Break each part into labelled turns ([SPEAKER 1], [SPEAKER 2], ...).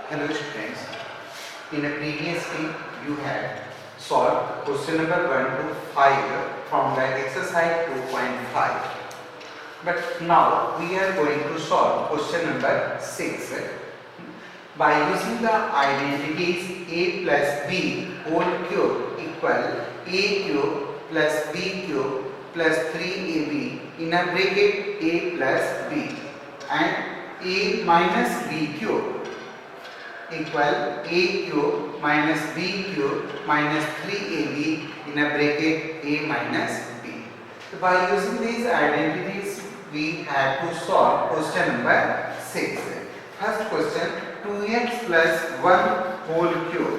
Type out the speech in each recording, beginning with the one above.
[SPEAKER 1] Hello students, in a previously you had solved question number 1 to 5 from the exercise 2.5, but now we are going to solve question number 6 by using the identities a plus b whole cube equal a cube plus b cube plus 3ab in a bracket a plus b and a minus b cube equal a cube minus b cube minus 3ab in a bracket a minus b. So by using these identities we have to solve question number 6. First question, 2x plus 1 whole cube.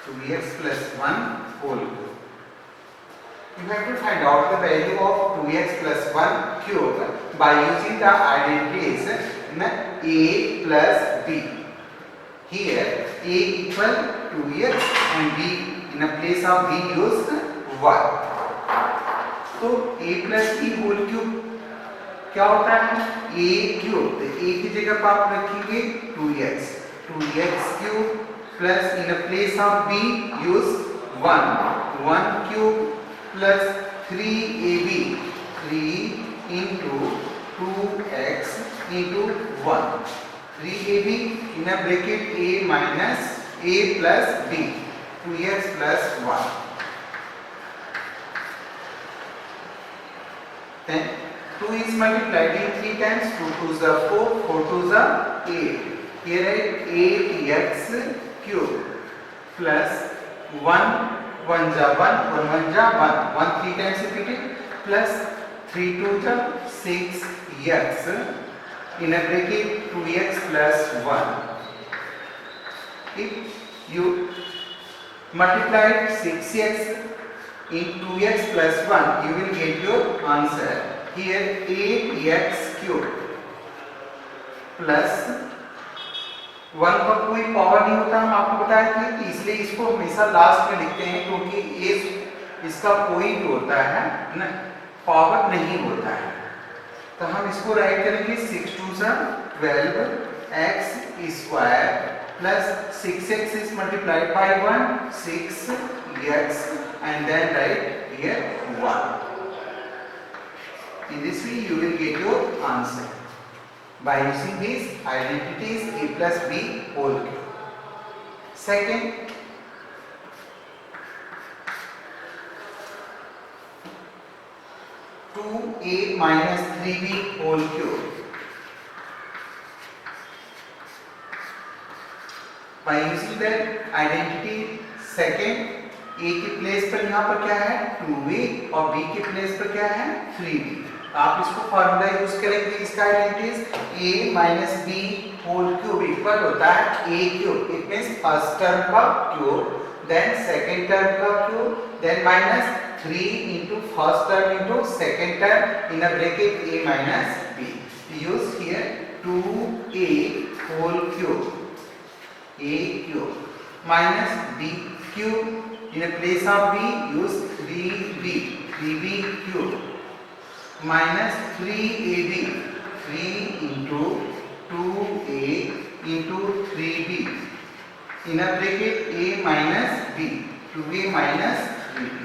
[SPEAKER 1] 2x plus 1 whole cube. You have to find out the value of 2x plus 1 cube by using the identities a plus b. Here a equal 2x and b in a place of b use 1. तो a plus b whole cube क्या होता है? a cube, तो a की जगह पर आप रखेंगे 2x cube plus in a place of b use 1 cube plus 3ab 3 into 2x into 1 3ab in a bracket a minus a plus b 2x plus 1. Then 2 is multiplied in 3 times, 2 2s are 4, 4 2s are 8. Here is 8x cube plus 1 1 ja 1 1 1 ja 1 1 3 times repeated plus 3 2 ja 6x in a bracket 2x plus 1. If you multiply 6x in 2x plus 1, you will get your answer. Here 8x cube plus 1 का कोई power नहीं होता, हम आपको बताया थे, इसलिए इसको हमेशा लास्ट में लिखते हैं क्योंकि इसका कोई भी होता है ना पावर नहीं होता है. तो हम इसको राइट करेंगे 6 2 सा 12x square plus 6x is multiplied by 1 6x and then write here 1. In this way you will get your answer by using these identities a plus b whole cube. Second, a minus 3b whole cube. By using that identity, second a के place पर यहाँ पर क्या है 2a और b के place पर क्या है 3b. आप इसको फॉर्मूला यूज करेंगे. इसका identities a minus b whole cube equal होता है a cube. It means first term का क्यूब, देन सेकंड टर्म का cube, then minus 3 into first term into second term in a bracket a minus b. Use here 2a whole cube a cube minus b cube in a place of b use 3b cube minus 3ab 3 into 2a into 3b in a bracket a minus b 2a minus 3b.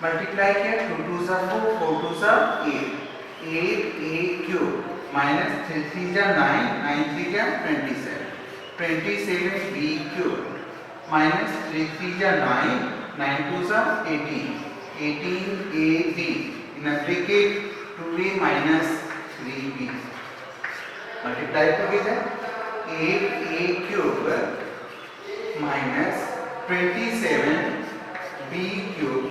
[SPEAKER 1] Multiply here 2 2s are 4 4 2s are 8 8a cube minus 3 3s are 9 9 3s are 27 27b cube minus 3 3s are 9 9 2s are 18 18ab in a bracket 2a minus 3b. Multiply together 8a cube minus 27b cube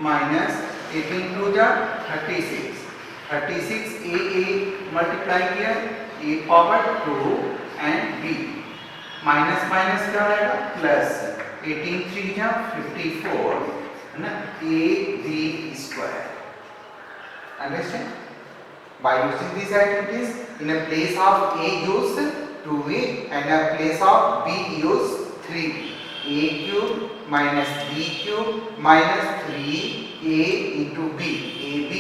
[SPEAKER 1] minus 18 to the 36 36 a multiply here a power 2 and b minus minus क्या आएगा plus 18 3 जा 54 है ना a b square. Understand? By using these identities in a place of a use 2a and a place of b use 3b. a cube minus b cube minus 3a into b ab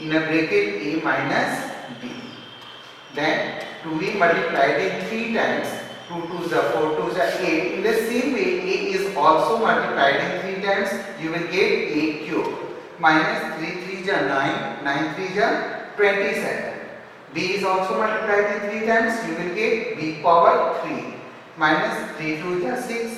[SPEAKER 1] in a bracket a minus b. Then 2a multiplied in 3 times, 2 2s are 4 2s are 8. In the same way, a is also multiplied in 3 times, you will get 8 cube. Minus 3 3s are 9, 9 3s are 27. b is also multiplied in 3 times, you will get b power 3. Minus 3 2s are 6,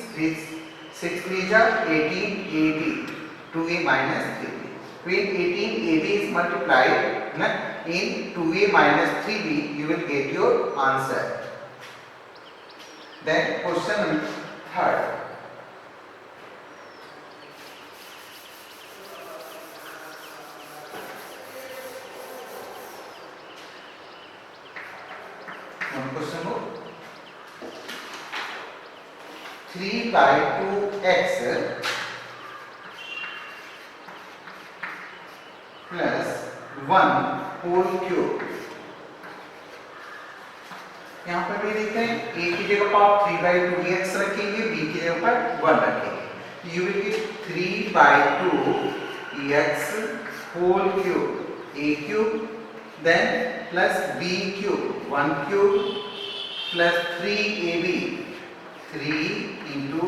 [SPEAKER 1] 6 3s are 18, 80. 2a minus 3b. When 18ab is multiplied in 2a minus 3b, you will get your answer. Then question third. One question more. 3 by 2x plus 1 whole cube. यहाँ पर भी देखते हैं a की जगह पर आप 3 by 2x रखेंगे, b की जगह पर 1 रखेंगे. You will get 3 by 2x whole cube, a cube, then plus b cube, 1 cube plus 3ab, 3 into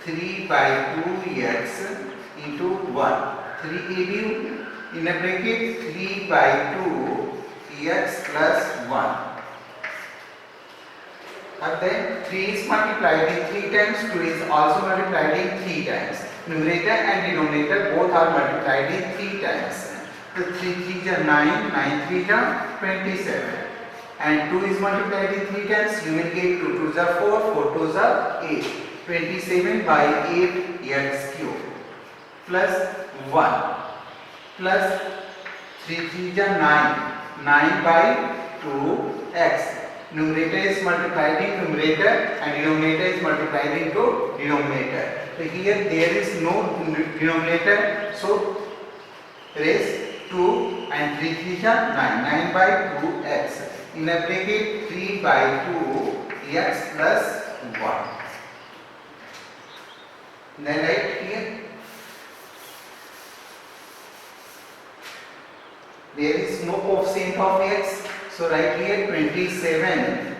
[SPEAKER 1] 3 by 2x into 1, 3ab in a bracket 3 by 2 x plus 1. And then 3 is multiplied in 3 times, 2 is also multiplied in 3 times. Numerator and denominator both are multiplied in 3 times. So 3 3s are 9, 9 3s are 27. And 2 is multiplied in 3 times, you will get 2 2s are 4, 4 2s are 8. 27 by 8 x cube plus 1 plus 3 3s are 9, 9 by 2 x. Numerator is multiplied in numerator and denominator is multiplied into denominator. So here there is no denominator, so raise 2 and 3 3s are 9, 9 by 2x. In a bracket 3 by 2 x plus 1. Then write here. There is no coefficient of x, so write here 27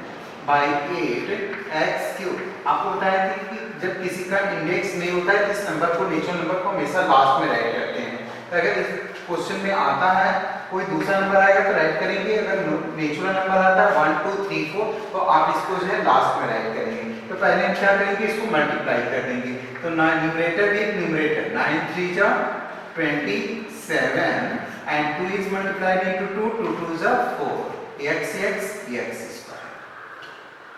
[SPEAKER 1] by 8 x cube. आपको बताया था कि जब किसी का index नहीं होता है, इस नंबर को, नेचुरल नंबर को हमेशा लास्ट में राइट करते हैं. तो अगर इस क्वेश्चन में आता है कोई दूसरा नंबर आएगा तो राइट करेंगे, अगर नेचुरल नंबर आता है 1 2 3 4 तो आप इसको जो है लास्ट में राइट करेंगे. तो पहले हम क्या करेंगे, इसको मल्टीप्लाई कर देंगे. तो न्यूमरेटर विद न्यूमरेटर 9 3 जा 27 and 2 is multiplied into 2, 2 2s are 4, x square.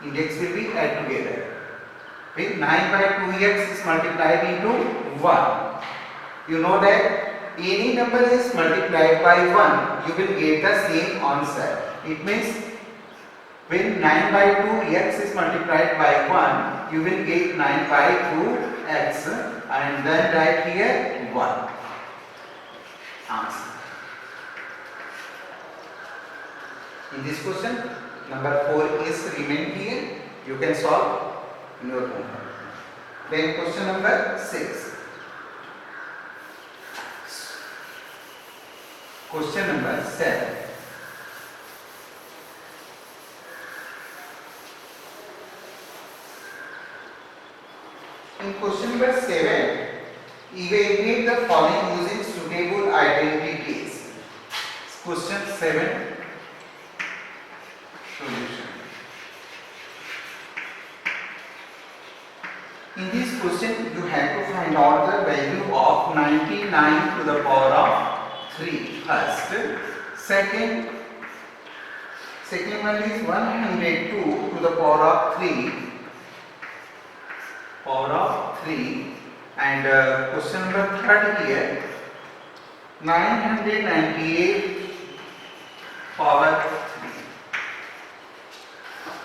[SPEAKER 1] Index will be add together. With 9 by 2x is multiplied into 1. You know that any number is multiplied by 1, you will get the same answer. It means when 9 by 2x is multiplied by 1, you will get 9 by 2x and then write here 1. Answer. In this question, number 4 is remain here. You can solve in your home. Then question number 6. Question number 7. In question number 7, evaluate the following using suitable identities. Question 7. Solution. In this question, you have to find out the value of 99 to the power of 3 first. Second one is 102 to the power of 3. And question number 3 here, 998 power 3.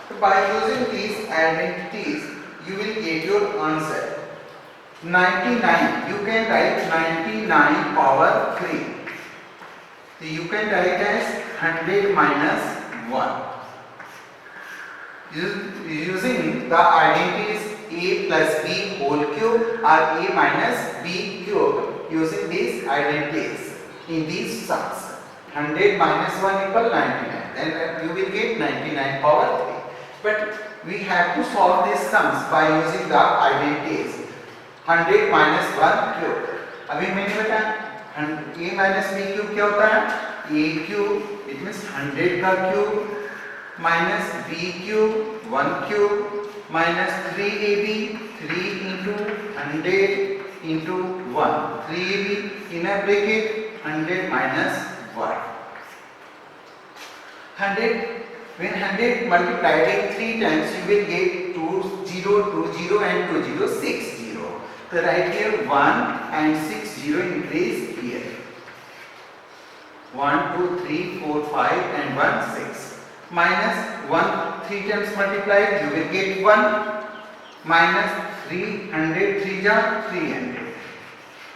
[SPEAKER 1] So by using these identities, you will get your answer. 99, you can write 99 power 3. So you can write as 100 minus 1. Using the identities a plus b whole cube or a minus b cube, using these identities in these sums. 100 minus 1 equal 99. then you will get 99 power 3. But we have to solve these sums by using the identities. 100 minus 1 cube. अभी मैंने बताया a minus b cube क्या होता है? a cube it means 100 का cube minus b cube 1 cube minus 3ab 3 into 100 into 1 3ab in a bracket 100 minus 1. 100 when 100 multiplied in 3 times you will get 20 and 20 60. So right here 1 and 60 increase here. 1 2 3 4 5 and 1 6 minus 1 3 times multiplied you will get 1 minus 300 3 ja 300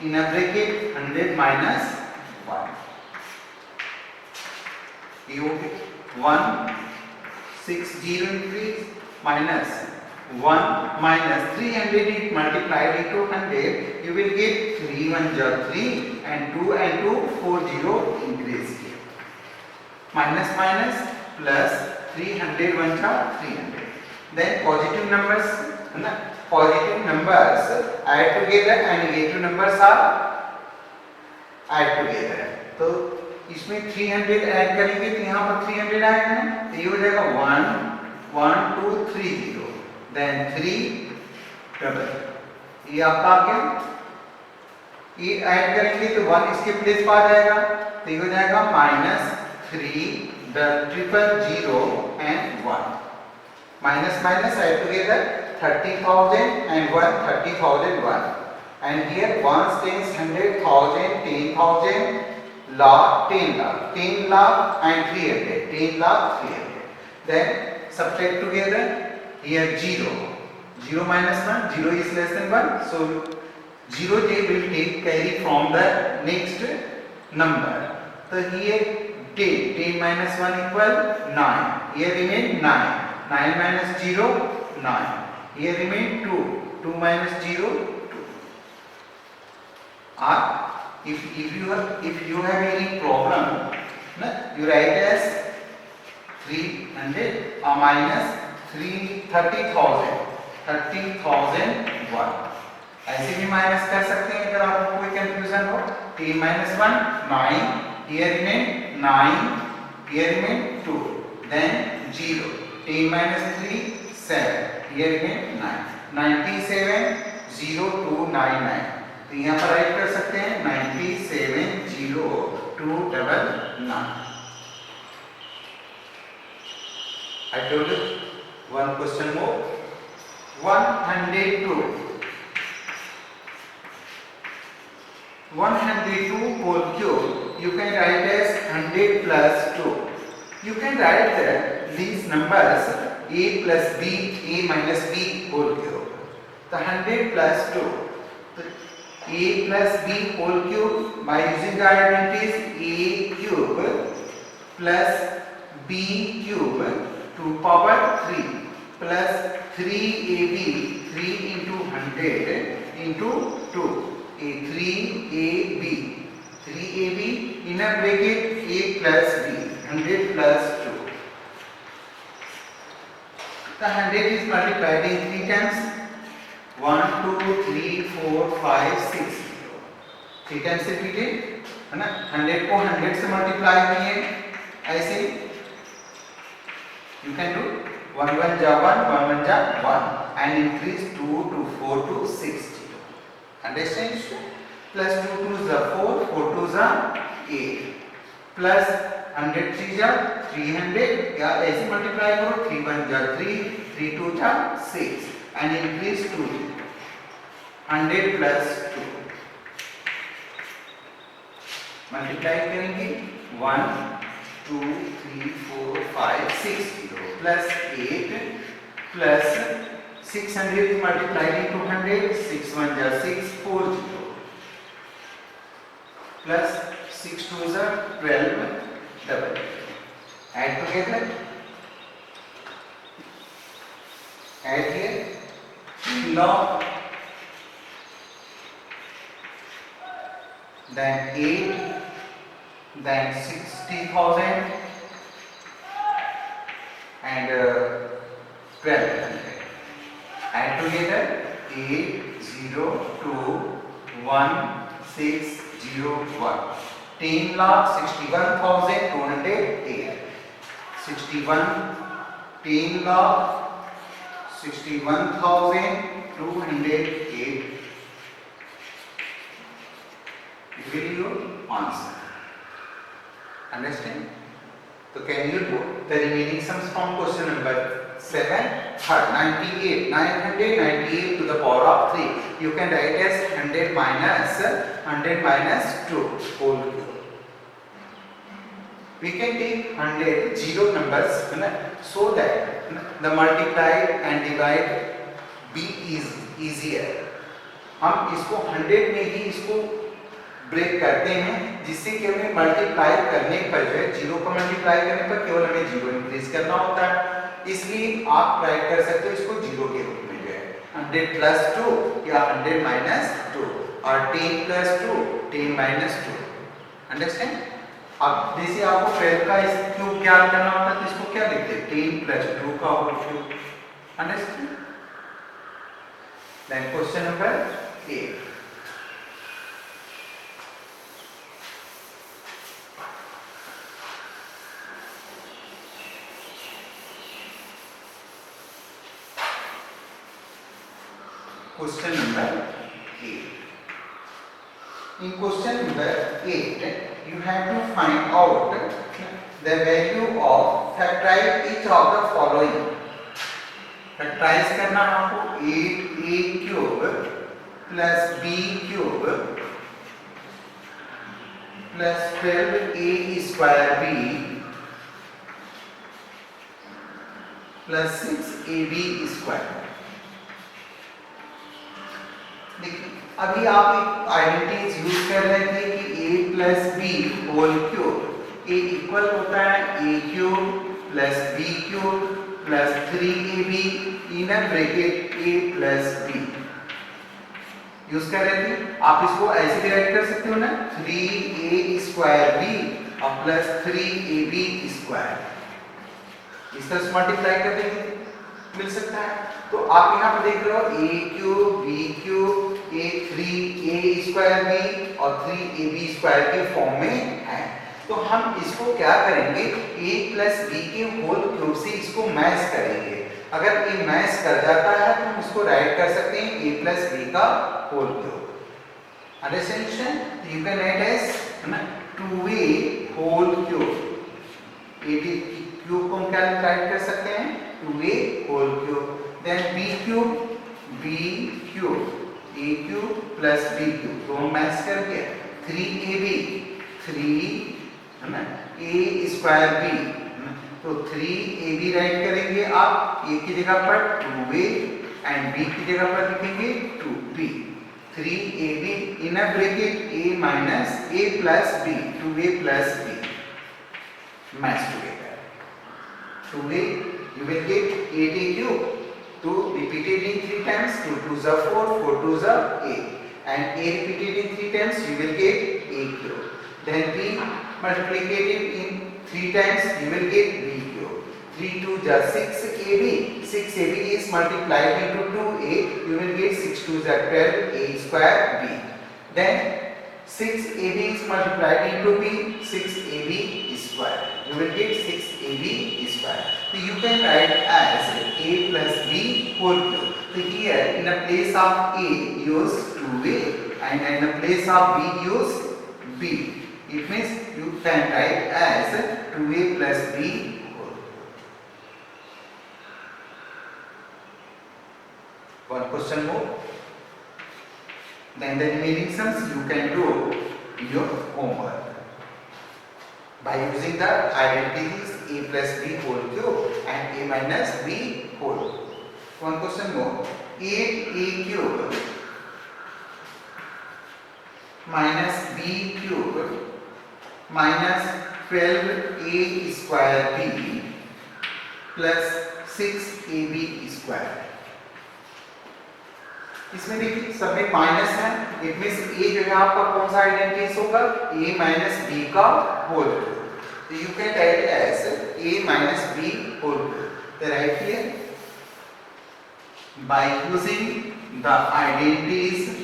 [SPEAKER 1] in a bracket 100 minus 1. You 1 60 increase minus 1 minus 300 multiplied into 100 you will get 3 1 ja 3 and 2 40 increase here. Minus minus plus 300 1 ja 300. Then positive numbers add together and negative numbers are add together. तो इसमें 300 add करेंगे तो यहाँ पर 300 आएगा ना, तो ये हो जाएगा 1 1 2 3 0 then 3 डबल ये आपका आ गया. ये ऐड करेंगे तो 1 इसके प्लेस पर आ जाएगा तो ये हो जाएगा -3 the triple 0 and 1 minus minus add together 30,000 and 1 30,001 and here 1 tens 100,000 10,000 lakh 10 lakh and 300 10 lakh 300. Then subtract together here 0 minus 1 0 is less than 1 so 0 they will take carry from the next number. So here 10 minus 1 equal 9 here remain 9 minus 0 9 here remain 2 minus 0 2. Or if you have any problem you write as 300 or minus 30,001 ऐसे भी minus कर सकते हैं अगर आपको कोई confusion हो. 10 minus 1 9 here remain 9 here remain 2 then 0 10 minus 3 7 here remain 9 970299 तो यहाँ पर राइट कर सकते हैं 970299. I told you one question more. 102 whole cube you can write as 100 plus 2. You can write these numbers a plus b a minus b whole cube. The 100 plus 2 a plus b whole cube by using the identities a cube plus b cube to power 3 plus 3ab 3 into 100 into 2 a 3ab in a bracket a plus b 100 plus 2. The 100 is multiplied in 3 times 1 2 3 4 5 6 3 times repeated है ना. 100 को 100 से multiply किए ऐसे you can do 1 1 ja 1 1 1 ja 1 and increase 2 to 4 to 60. Understand? Plus 2 2 is 4 4 2 is 8 plus 100 3 ja 300 या ऐसे multiply करो 3 1 ja 3 3 2 ja 6 and increase 2 100 plus 2 multiply करेंगे 1 2 3 4 5 6 0 plus 8 plus 600 is multiplied into 100 6 1 ja 6 4 0 plus 6 2 is 12 double. Add together. Add here log then 8 then 60,000 and 1200. Add together 8021601. 10,61,208. 10,61,208 will your answer. Understand? So can you do the remaining sums from question number 7? 98, 998 to the power of 3. You can write as 100 minus 2 whole cube. We can take 100 zero numbers so that the multiply and divide be easier. हम इसको 100 में ही इसको break करते हैं, जिससे कि हमें multiply करने पर जो है जीरो को मल्टीप्लाई करने पर केवल हमें जीरो इंक्रीज करना होता है। इसलिए आप राइट कर सकते हो इसको जीरो के रूप में जो है 100 प्लस 2 या 100 माइनस 2 और 10 प्लस 2 10 माइनस 2। अंडरस्टैंड? अब जैसे आपको 12 का इस क्यूब ज्ञात करना होता है तो इसको क्या लिखते हैं 10 प्लस 2 का whole cube. Understand? Then question number 8। Question number 8. In question number 8, you have to find out the value of factorize each of the following. Factorize करना है आपको 8a cube plus b cube plus 12a square b plus 6ab square। देखिए अभी आप एक identities use कर रहे थे कि a plus B whole cube a equal होता है a cube plus b cube plus 3ab inner bracket a plus b use कर रहे थे। आप इसको ऐसे भी राइट कर सकते हो ना 3a स्क्वायर b और प्लस 3ab स्क्वायर, इस तरह से मल्टीप्लाई कर देंगे मिल सकता है। तो आप यहाँ पे देख रहे हो a cube b cube a 3a square b और 3ab स्क्वायर के फॉर्म में है। तो हम इसको क्या करेंगे a प्लस b के होल क्यूब से इसको मैच करेंगे। अगर ये मैच कर जाता है तो हम इसको राइट कर सकते हैं a प्लस b का whole cube. Understand? You can write as 2a whole cube. a cube को हम क्या राइट कर सकते हैं 2a whole cube. Then b cube a cube plus b cube दोनों मैच करके 3ab 3 है ना a स्क्वायर b, तो 3ab राइट करेंगे आप a की जगह पर 2a एंड b की जगह पर लिखेंगे 2b। 3ab inner bracket a minus a plus b 2a plus b match together 2a you will get 8a cube, 2 repeated in 3 times, 2 2s are 4, 4 2s are 8, and a repeated in 3 times you will get a cube. Then b multiplicated in 3 times you will get b cube. 3 2s are 6ab, 6ab is multiplied into 2a, you will get 6 2s are 12, a square b. Then 6ab is multiplied into b, 6ab square, you will get 6ab square. So you can write as a plus b whole cube. So here in the place of a use 2a and in the place of b use b. It means you can write as 2a plus b whole cube. One question more. Then the remaining sums you can do your homework by using the identities a plus b whole cube and a minus b whole cube. One question more. 8a cube minus b cube minus 12a square b plus 6ab square। इसमें देखिए सब में minus है, it means a जो है आपका कौन सा आइडेंटिटी होगा a माइनस b का whole cube. So you can write as a minus b whole cube. the right here by using the identities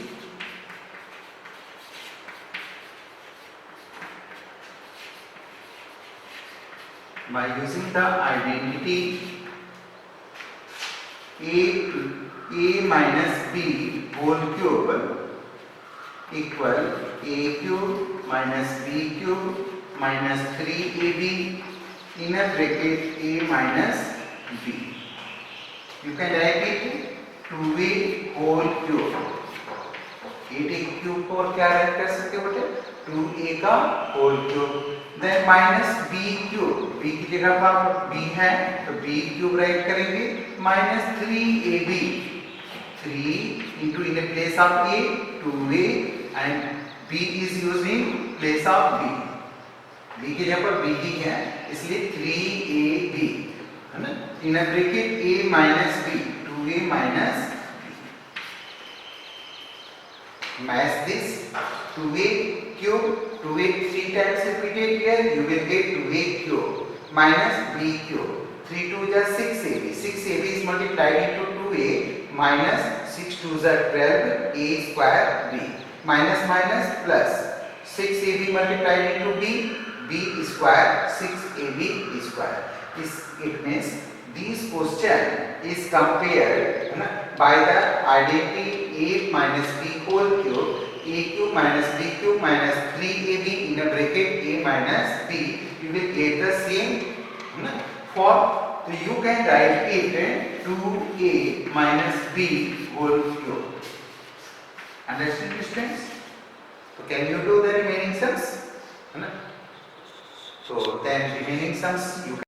[SPEAKER 1] a minus b whole cube equal a cube minus b cube minus 3ab in a bracket a minus b. You can write it 2a whole cube. 8 cube को और क्या write कर सकते हो बेटे 2a का whole cube then minus b cube b की जगह पर b है तो b क्यूब राइट करेंगे minus 3ab 3 into in the place of a 2a and b is used in place of b की जगह पर b ही है इसलिए 3ab है ना in a bracket a minus b 2a minus match this 2a cube 2a 3 times repeated here you will get 2a cube minus b cube 3 2 is 6ab 6ab is multiplied into 2a minus 6 2 is 12 a square b minus minus plus 6ab multiplied into b b square 6ab square it means this question is compared by the identity a minus b whole cube a cube minus b cube minus 3ab in a bracket a minus b you will get the same for so you can write it 2a minus b whole cube. Understand students? So can you do the remaining sums? So then remaining sums you can